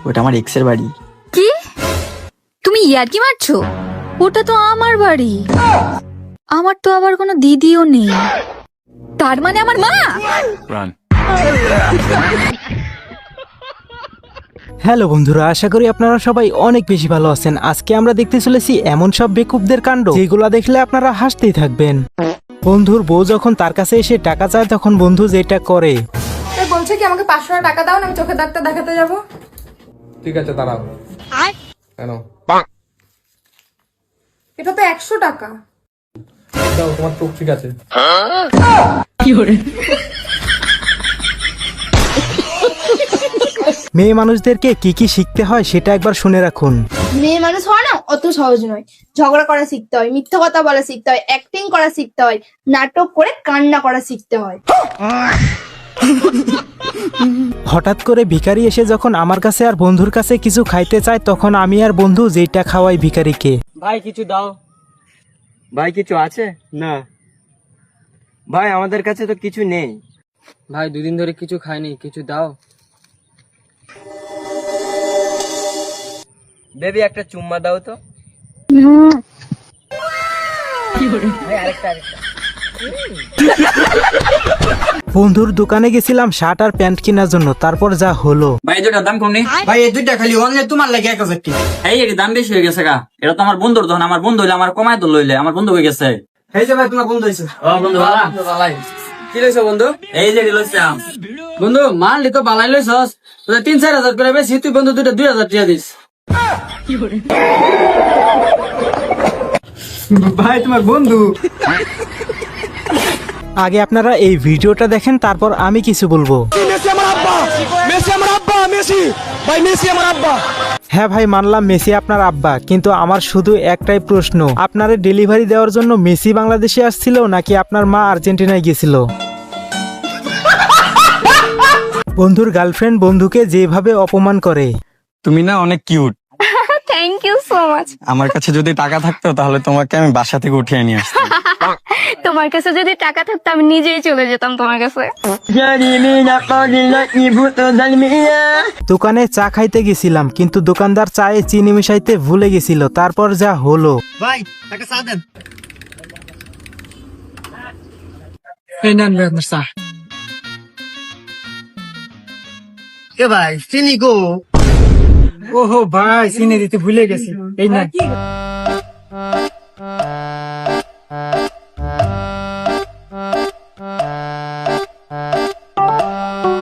ওটা আমার এক্সের বাড়ি। কি তুমি ইয়ার্কি মারছো? ওটা তো আমার বাড়ি। আমার তো আবার কোনো দিদিও নেই, তার মানে আমার মা। হ্যালো বন্ধুরা, আশা করি আপনারা সবাই অনেক বেশি ভালো আছেন। আজকে আমরা দেখতে চলেছি এমন সব বেকুবদের কাণ্ড যেগুলা দেখলে আপনারা হাসতেই থাকবেন। বন্ধুর বউ যখন তার কাছে এসে টাকা চায় তখন বন্ধু যেটা করে, বলছে কি আমাকে 500 টাকা দাও না, আমি চোখে ডাক্তার দেখাতে যাব। ঠিক আছে দাঁড়াও। কেন? এটা তো 100 টাকা। দাও, তোমার চোখ ঠিক আছে। মেয়ে মানুষদেরকে কি কি শিখতে হয় সেটা একবার শুনে রাখুন। মেয়ে মানুষ হওয়া না অত সহজ নয়। ঝগড়া করা শিখতে হয়, মিথ্যা কথা বলা শিখতে হয়, অ্যাক্টিং করা শিখতে হয়, নাটক করে কান্না করা শিখতে হয়। হঠাৎ করে ভিখারি এসে যখন আমার কাছে আর বন্ধুর কাছে কিছু খাইতে চায় তখন আমি আর বন্ধু যেটা খাওয়াই ভিখারিকে। ভাই কিছু দাও। ভাই কিছু আছে? না ভাই, আমাদের কাছে তো কিছু নেই। ভাই 2 দিন ধরে কিছু খাইনি, কিছু দাও। বেবি একটা চুম্মা দাও তো। বন্ধুর দোকানে গেছিলাম শার্ট আর প্যান্ট কেনার জন্য, তারপর যা হলো। ভাই দুটার দাম কম নেই ভাই এই দুইটা খালি অনলি তোমার লাগে 1000 টাকা। এই এর দাম বেশি হয়ে গেছে গা। এটা তো আমার বন্ধুর দোকান, আমার বন্ধু হইলে আমার কমায় তো লইলে, আমার বন্ধু হয়ে গেছে। এই যে ভাই তোমার বন্ধু হইছে। ও বন্ধু ভালো কি লইছো বন্ধু? এই যে লইছাম। বন্ধু মানলি তো বালাই লইছস, 3-4 হাজার করে বেশি, তুই বন্ধু দুটা 2000 টাকা দিস। ভাই তোমার বন্ধু। আগে আপনারা এই ভিডিওটা দেখেন, তারপর আমি কিছু বলবো। হ্যাঁ ভাই মানলাম মেসি আপনার আব্বা, কিন্তু আমার শুধু একটাই প্রশ্ন, আপনার ডেলিভারি দেওয়ার জন্য মেসি বাংলাদেশে আসছিল নাকি আপনার মা আর্জেন্টিনায় গেছিল? বন্ধুর গার্লফ্রেন্ড বন্ধুকে যেভাবে অপমান করে। তুমি না অনেক cute. Thank you so much. আমার কাছে যদি টাকা থাকতো তাহলে তোমাকে আমি বাসা থেকে উঠিয়ে নিয়ে আসতাম। তোমার কাছে যদি টাকা থাকতো আমি নিজেই চলে যেতাম তোমার কাছে। দোকানে চা খাইতে গেছিলাম, কিন্তু দোকানদার চায়ে চিনি মিশাইতে ভুলে গেছিল, তারপর যা হলো। ভাই টাকা চা দেন। এই নেন ভাই আপনার চা। এ ভাই চিনি গো। ওহো ভাই চিনি দিতে ভুলে গেছি, এই না।